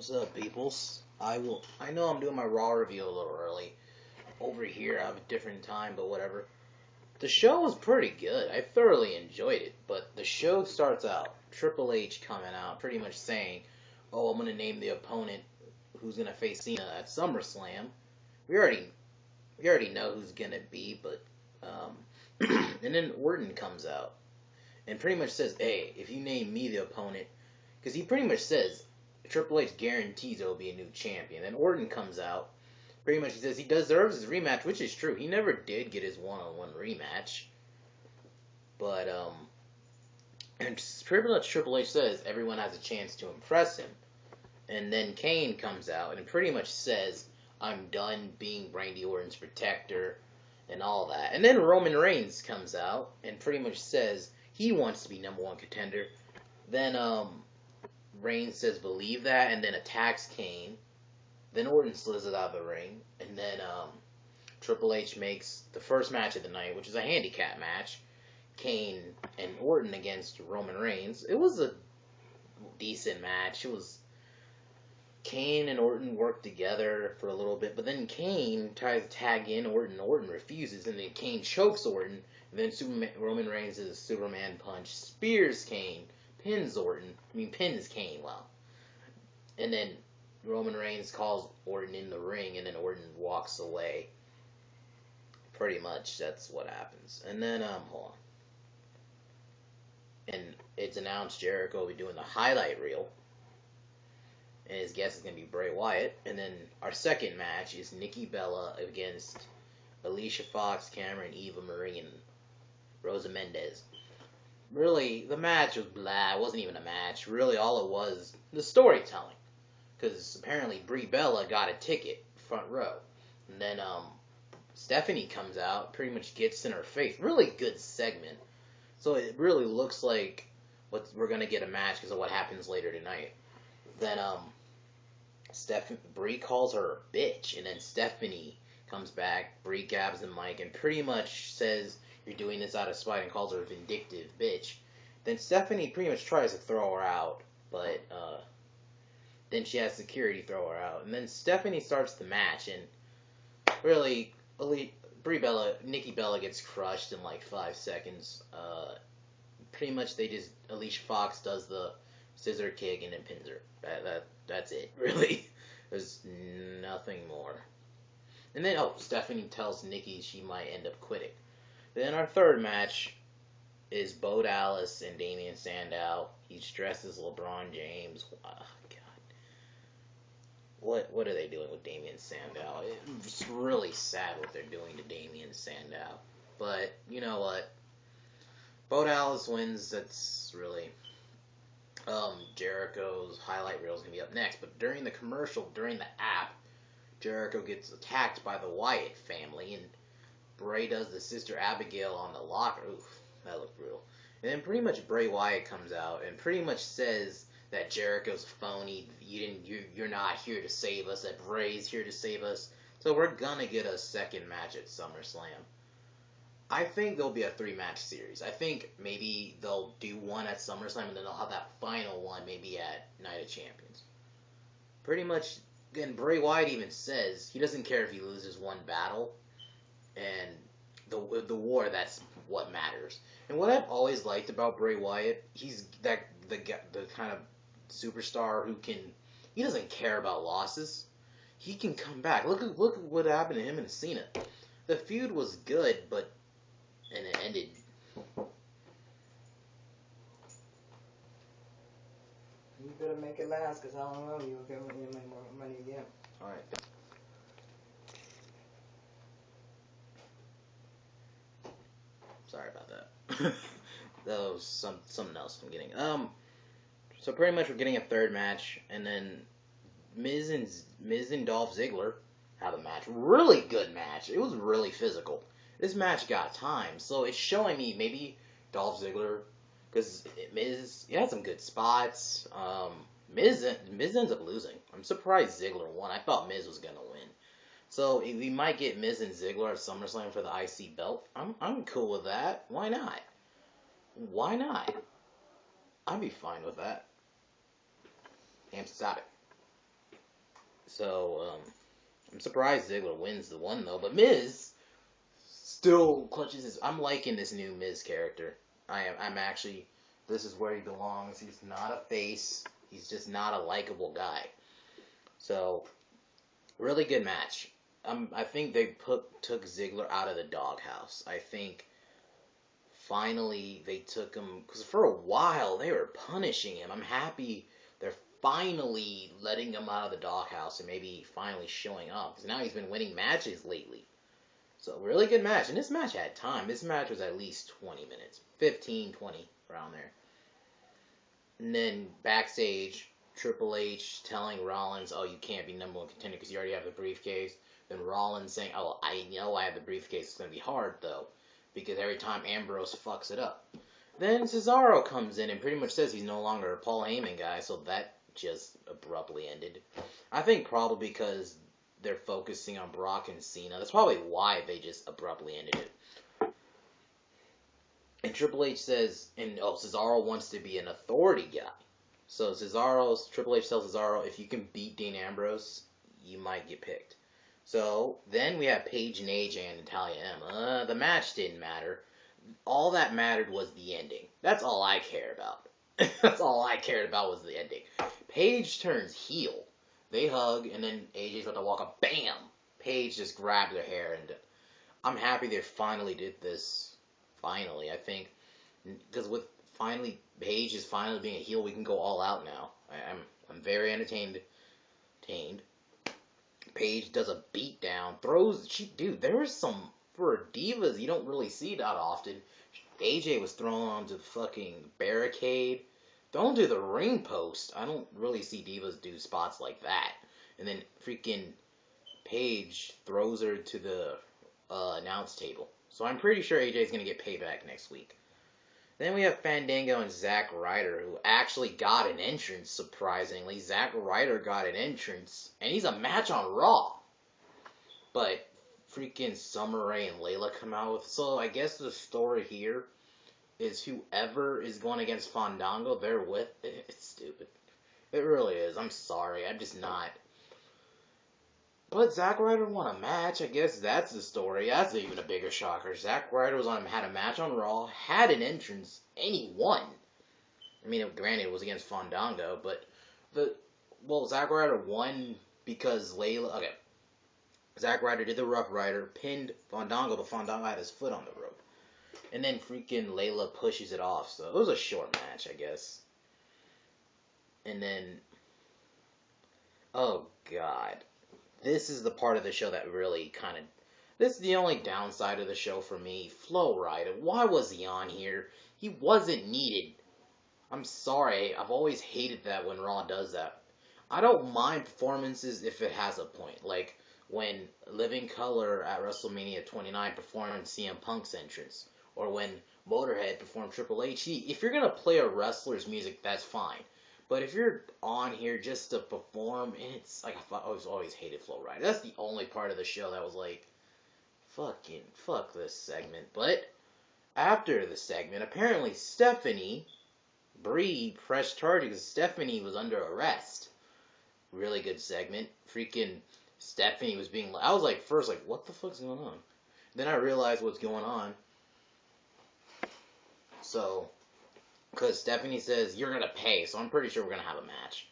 What's up, peoples? I know I'm doing my Raw review a little early. Over here, I have a different time, but whatever. The show was pretty good. I thoroughly enjoyed it, but the show starts out Triple H coming out, pretty much saying, "Oh, I'm gonna name the opponent who's gonna face Cena at SummerSlam." We already we already know who's gonna be, but and then Orton comes out and pretty much says, "Hey, if you name me the opponent," because he pretty much says Triple H guarantees there will be a new champion. Then Orton comes out, pretty much he says he deserves his rematch, which is true. He never did get his one-on-one rematch, but and pretty much Triple H says everyone has a chance to impress him. And then Kane comes out and pretty much says, "I'm done being Randy Orton's protector," and all that. And then Roman Reigns comes out and pretty much says he wants to be number one contender. Then Reigns says believe that, and then attacks Kane. Then Orton slithers out of the ring, and then Triple H makes the first match of the night, which is a handicap match. Kane and Orton against Roman Reigns. It was a decent match. It was Kane and Orton worked together for a little bit, but then Kane tries to tag in Orton. Orton refuses, and then Kane chokes Orton. And then Roman Reigns' Superman punch spears Kane, pins Kane. Wow. And then Roman Reigns calls Orton in the ring, and then Orton walks away. Pretty much, that's what happens. And then, hold on. And it's announced Jericho will be doing the highlight reel. And his guest is going to be Bray Wyatt. And then our second match is Nikki Bella against Alicia Fox, Cameron, Eva Marie, and Rosa Mendez. Really, the match was blah. It wasn't even a match. Really, all it was the storytelling. Because apparently Brie Bella got a ticket, front row. And then Stephanie comes out, pretty much gets in her face. Really good segment. So it really looks like we're going to get a match because of what happens later tonight. Then Brie calls her a bitch, and then Stephanie comes back. Brie grabs the mic and pretty much says, "You're doing this out of spite," and calls her a vindictive bitch. Then Stephanie pretty much tries to throw her out, but then she has security throw her out. And then Stephanie starts the match, and really, Nikki Bella gets crushed in like 5 seconds. Pretty much Alicia Fox does the scissor kick and then pins her. That's it, really. There's nothing more. And then, Stephanie tells Nikki she might end up quitting. Then our third match is Bo Dallas and Damien Sandow. He's dressed as LeBron James. Oh, God. What are they doing with Damien Sandow? It's really sad what they're doing to Damien Sandow. But, you know what? Bo Dallas wins. That's really... Jericho's highlight reel is going to be up next. But during the commercial, during the app, Jericho gets attacked by the Wyatt family, and Bray does the Sister Abigail on the locker. Oof, that looked brutal. And then pretty much Bray Wyatt comes out and pretty much says that Jericho's phony. You're not here to save us. That Bray's here to save us. So we're gonna get a second match at SummerSlam. I think there'll be a 3-match series. I think maybe they'll do one at SummerSlam and then they'll have that final one maybe at Night of Champions. Pretty much, and Bray Wyatt even says he doesn't care if he loses one battle, and the war, that's what matters. And what I've always liked about Bray Wyatt, he's the kind of superstar he doesn't care about losses. He can come back. Look at what happened to him and Cena. The feud was good, and it ended. You better make it last, because I don't know, you'll get more money again. Alright. Sorry about that. That was something else I'm getting. So pretty much we're getting a third match, and then Miz and Dolph Ziggler have a match. Really good match. It was really physical. This match got time, so it's showing me maybe Dolph Ziggler, because Miz, he had some good spots. Miz ends up losing. I'm surprised Ziggler won. I thought Miz was gonna win. So we might get Miz and Ziggler at SummerSlam for the IC belt. I'm cool with that. Why not? Why not? I'd be fine with that. Damn, stop it. So, I'm surprised Ziggler wins the one, though. But Miz still clutches his... I'm liking this new Miz character. I'm actually... This is where he belongs. He's not a face. He's just not a likable guy. So, really good match. I think they took Ziggler out of the doghouse. I think finally they took him... Because for a while, they were punishing him. I'm happy they're finally letting him out of the doghouse and maybe finally showing up. Because now he's been winning matches lately. So, really good match. And this match had time. This match was at least 20 minutes. 15, 20, around there. And then, backstage, Triple H telling Rollins, oh, you can't be number one contender because you already have the briefcase. Then Rollins saying, oh, I know I have the briefcase. It's going to be hard, though, because every time Ambrose fucks it up. Then Cesaro comes in and pretty much says he's no longer a Paul Heyman guy, so that just abruptly ended. I think probably because they're focusing on Brock and Cena. That's probably why they just abruptly ended it. And Triple H says, Cesaro wants to be an authority guy. So Triple H tells Cesaro, if you can beat Dean Ambrose, you might get picked. So then we have Paige and AJ and Natalia M. The match didn't matter. All that mattered was the ending. That's all I care about. That's all I cared about was the ending. Paige turns heel. They hug, and then AJ's about to walk up. Bam! Paige just grabbed her hair, and I'm happy they finally did this. Finally, I think. Because with Paige is finally being a heel, we can go all out now. I'm very entertained. Paige does a beatdown, there was some, for divas, you don't really see that often. AJ was thrown onto the fucking barricade. Don't do the ring post. I don't really see divas do spots like that. And then freaking Paige throws her to the announce table. So I'm pretty sure AJ's going to get payback next week. Then we have Fandango and Zack Ryder, who actually got an entrance, surprisingly. Zack Ryder got an entrance, and he's a match on Raw. But freaking Summer Rae and Layla come out with... So I guess the story here is whoever is going against Fandango, they're with... It's stupid. It really is. I'm sorry. I'm just not... But Zack Ryder won a match. I guess that's the story. That's even a bigger shocker. Zack Ryder had a match on Raw, had an entrance, and he won. I mean, granted, it was against Fandango, but Zack Ryder won because Layla... Okay. Zack Ryder did the Rough Rider, pinned Fandango, but Fandango had his foot on the rope. And then freaking Layla pushes it off, so it was a short match, I guess. And then... Oh, God. This is the part of the show that really kind of... This is the only downside of the show for me. Flo Rida. Why was he on here? He wasn't needed. I'm sorry. I've always hated that when Raw does that. I don't mind performances if it has a point. Like when Living Color at WrestleMania 29 performed CM Punk's entrance. Or when Motorhead performed Triple H. If you're going to play a wrestler's music, that's fine. But if you're on here just to perform, and it's like, I always hated Flo Rida. That's the only part of the show that was like, fuck this segment. But after the segment, apparently Brie pressed charges because Stephanie was under arrest. Really good segment. Freaking Stephanie was being, I was like, first like, what the fuck's going on? Then I realized what's going on. So... Because Stephanie says, you're going to pay, so I'm pretty sure we're going to have a match.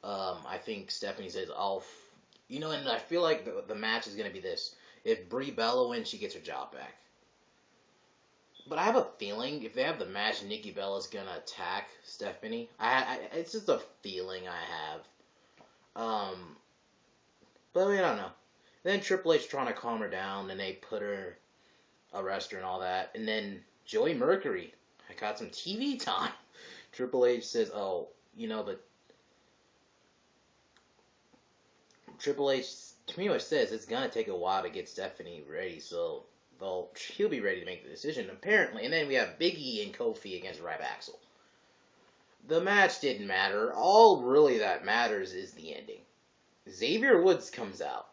I think Stephanie says, and I feel like the match is going to be this. If Brie Bella wins, she gets her job back. But I have a feeling, if they have the match, Nikki Bella's going to attack Stephanie. It's just a feeling I have. But I don't know. Then Triple H trying to calm her down, and they arrest her and all that. And then Joey Mercury... I got some TV time. Triple H says, but Triple H pretty much says it's going to take a while to get Stephanie ready, so he'll be ready to make the decision, apparently. And then we have Big E and Kofi against Ryback. The match didn't matter. All really that matters is the ending. Xavier Woods comes out,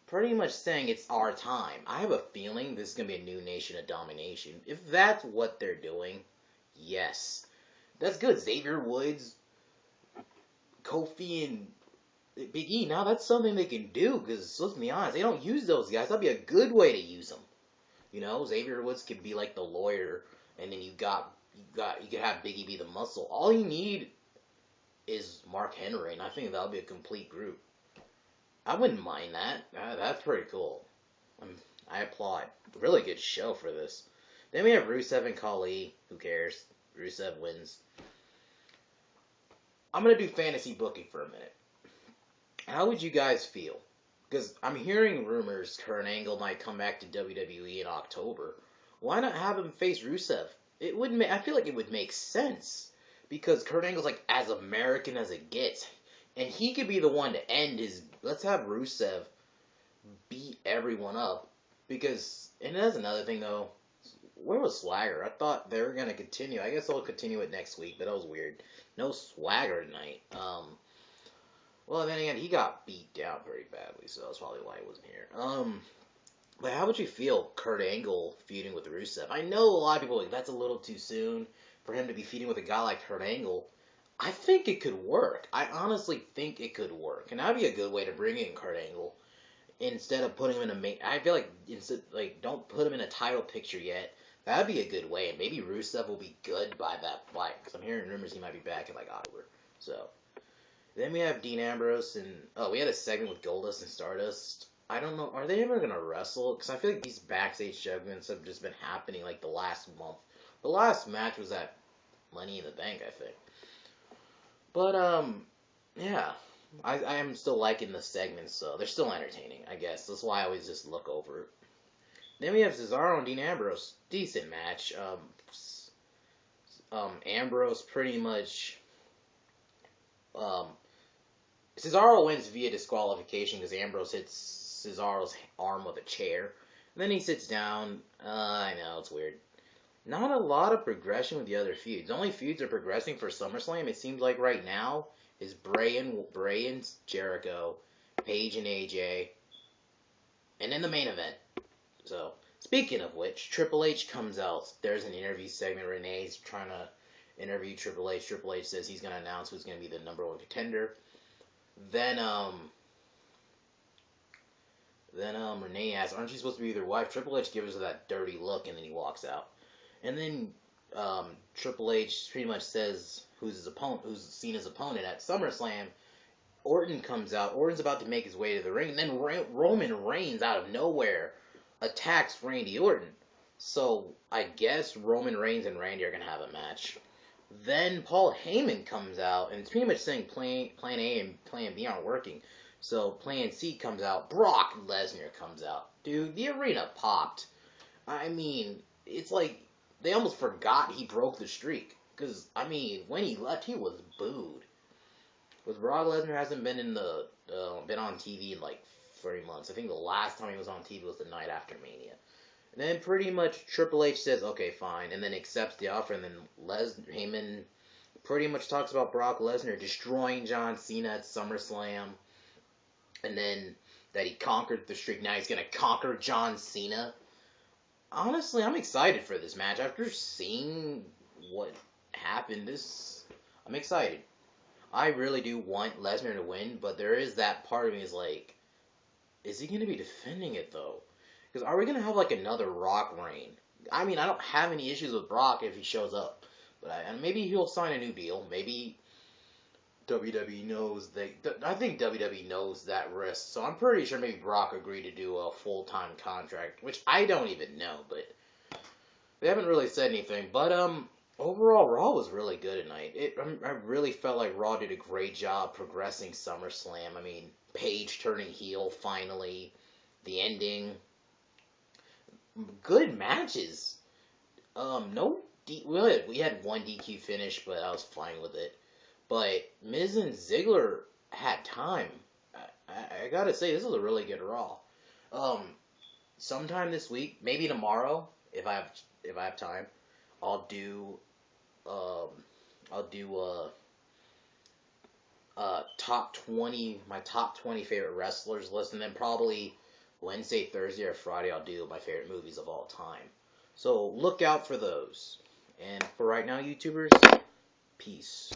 pretty much saying it's our time. I have a feeling this is going to be a new Nation of Domination. If that's what they're doing, yes. That's good. Xavier Woods, Kofi, and Big E, now that's something they can do, because let's be honest, they don't use those guys. That'd be a good way to use them. You know, Xavier Woods could be like the lawyer, and then you could have Big E be the muscle. All you need is Mark Henry, and I think that'll be a complete group. I wouldn't mind that. That's pretty cool. I applaud. Really good show for this. Then we have Rusev and Khali. Who cares? Rusev wins. I'm going to do fantasy booking for a minute. How would you guys feel? Because I'm hearing rumors Kurt Angle might come back to WWE in October. Why not have him face Rusev? It would. I feel like it would make sense. Because Kurt Angle's like as American as it gets. And he could be the one to end his... Let's have Rusev beat everyone up. Because... And that's another thing, though. Where was Swagger? I thought they were going to continue. I guess they'll continue it next week, but that was weird. No Swagger tonight. Well, then again, he got beat down pretty badly, so that's probably why he wasn't here. But how would you feel Kurt Angle feuding with Rusev? I know a lot of people are like, that's a little too soon for him to be feuding with a guy like Kurt Angle. I think it could work. I honestly think it could work. And that'd be a good way to bring in Kurt Angle. Instead of putting him in a main... I feel like, don't put him in a title picture yet. That'd be a good way. And maybe Rusev will be good by that fight. Because I'm hearing rumors he might be back in, like, October. So... Then we have Dean Ambrose and... Oh, we had a segment with Goldust and Stardust. I don't know. Are they ever going to wrestle? Because I feel like these backstage segments have just been happening, like, the last month. The last match was at Money in the Bank, I think. But, yeah. I am still liking the segments, so they're still entertaining, I guess. That's why I always just look over it. Then we have Cesaro and Dean Ambrose. Decent match. Ambrose pretty much... Cesaro wins via disqualification because Ambrose hits Cesaro's arm with a chair. And then he sits down. I know, it's weird. Not a lot of progression with the other feuds. The only feuds are progressing for SummerSlam, it seems like right now, is Bray and Jericho, Paige and AJ, and then the main event. So, speaking of which, Triple H comes out. There's an interview segment. Renee's trying to interview Triple H. Triple H says he's going to announce who's going to be the number one contender. Then Renee asks, aren't you supposed to be their wife? Triple H gives her that dirty look, and then he walks out. And then Triple H pretty much says who's Cena's opponent at SummerSlam. Orton comes out. Orton's about to make his way to the ring. And then Roman Reigns, out of nowhere, attacks Randy Orton. So I guess Roman Reigns and Randy are going to have a match. Then Paul Heyman comes out, and it's pretty much saying Plan A and Plan B aren't working. So Plan C comes out. Brock Lesnar comes out. Dude, the arena popped. I mean, it's like they almost forgot he broke the streak. Because, I mean, when he left, he was booed. Because Brock Lesnar hasn't been been on TV in like 3 months. I think the last time he was on TV was the night after Mania. And then pretty much Triple H says, okay, fine, and then accepts the offer, and then Heyman pretty much talks about Brock Lesnar destroying John Cena at SummerSlam, and then that he conquered the streak. Now he's going to conquer John Cena. Honestly, I'm excited for this match. After seeing what happened, I'm excited. I really do want Lesnar to win, but there is that part of me is like, is he going to be defending it, though? Because are we going to have, like, another Rock reign? I mean, I don't have any issues with Brock if he shows up. But maybe he'll sign a new deal. Maybe WWE knows I think WWE knows that risk. So I'm pretty sure maybe Brock agreed to do a full-time contract, which I don't even know. But they haven't really said anything. But, overall, Raw was really good tonight. I really felt like Raw did a great job progressing SummerSlam. I mean, Paige turning heel, finally. The ending... Good matches. We had one DQ finish, but I was fine with it. But Miz and Ziggler had time. I gotta say, this was a really good Raw. Sometime this week, maybe tomorrow, if I have time, I'll do top 20, my top 20 favorite wrestlers list, and then probably Wednesday, Thursday, or Friday, I'll do my favorite movies of all time. So look out for those. And for right now, YouTubers, peace.